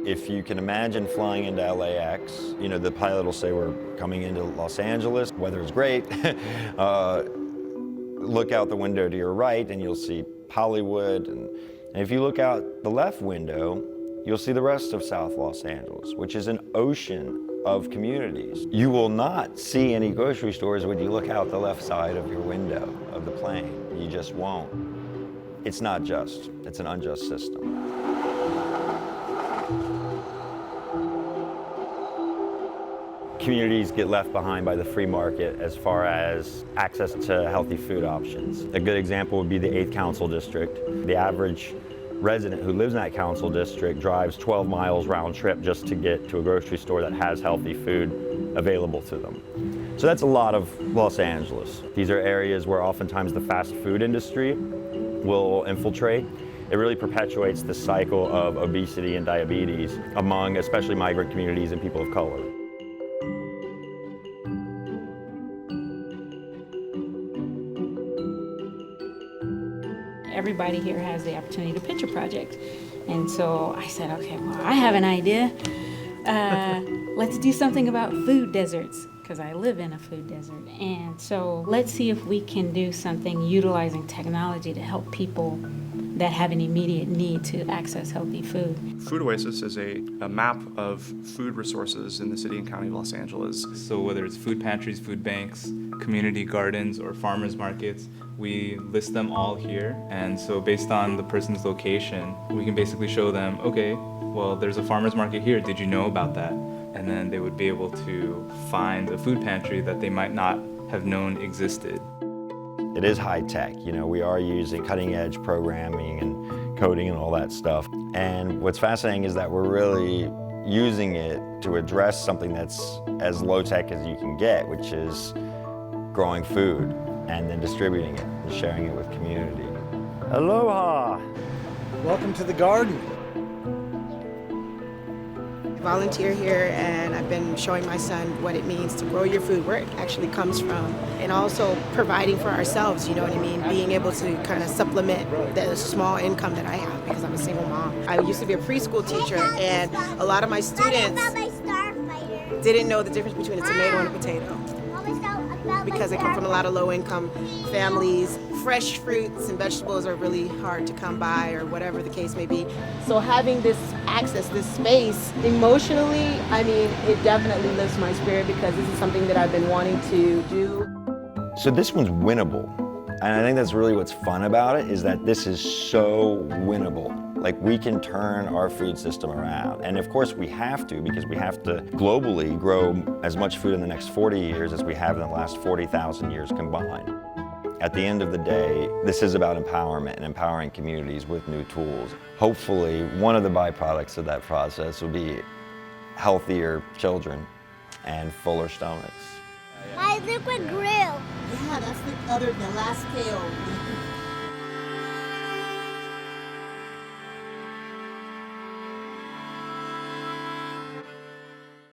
If you can imagine flying into LAX, you know, the pilot will say we're coming into Los Angeles, weather is great. Look out the window to your right and you'll see Hollywood. And if you look out the left window, you'll see the rest of South Los Angeles, which is an ocean of communities. You will not see any grocery stores when you look out the left side of your window of the plane. You just won't. It's not just, it's an unjust system. Communities get left behind by the free market as far as access to healthy food options. A good example would be the 8th Council District. The average resident who lives in that council district drives 12 miles round trip just to get to a grocery store that has healthy food available to them. So that's a lot of Los Angeles. These are areas where oftentimes the fast food industry will infiltrate. It really perpetuates the cycle of obesity and diabetes among especially migrant communities and people of color. Everybody here has the opportunity to pitch a project. And so I said, okay, well, I have an idea. Let's do something about food deserts, because I live in a food desert. And so let's see if we can do something utilizing technology to help people that have an immediate need to access healthy food. Food Oasis is a map of food resources in the city and county of Los Angeles. So whether it's food pantries, food banks, community gardens, or farmers markets, we list them all here. And so based on the person's location, we can basically show them, okay, well, there's a farmer's market here. Did you know about that? And then they would be able to find a food pantry that they might not have known existed. It is high tech, you know, we are using cutting edge programming and coding and all that stuff. And what's fascinating is that we're really using it to address something that's as low tech as you can get, which is growing food and then distributing it and sharing it with community. Aloha! Welcome to the garden. I volunteer here and I've been showing my son what it means to grow your food, where it actually comes from, and also providing for ourselves, you know what I mean? Being able to kind of supplement the small income that I have because I'm a single mom. I used to be a preschool teacher and a lot of my students didn't know the difference between a tomato and a potato because they come from a lot of low-income families. Fresh fruits and vegetables are really hard to come by or whatever the case may be. So having this access, this space, emotionally, I mean, it definitely lifts my spirit because this is something that I've been wanting to do. So this one's winnable. And I think that's really what's fun about it, is that this is so winnable. Like, we can turn our food system around. And of course we have to, because we have to globally grow as much food in the next 40 years as we have in the last 40,000 years combined. At the end of the day, this is about empowerment and empowering communities with new tools. Hopefully, one of the byproducts of that process will be healthier children and fuller stomachs. My liquid grill. Yeah, that's the last scale.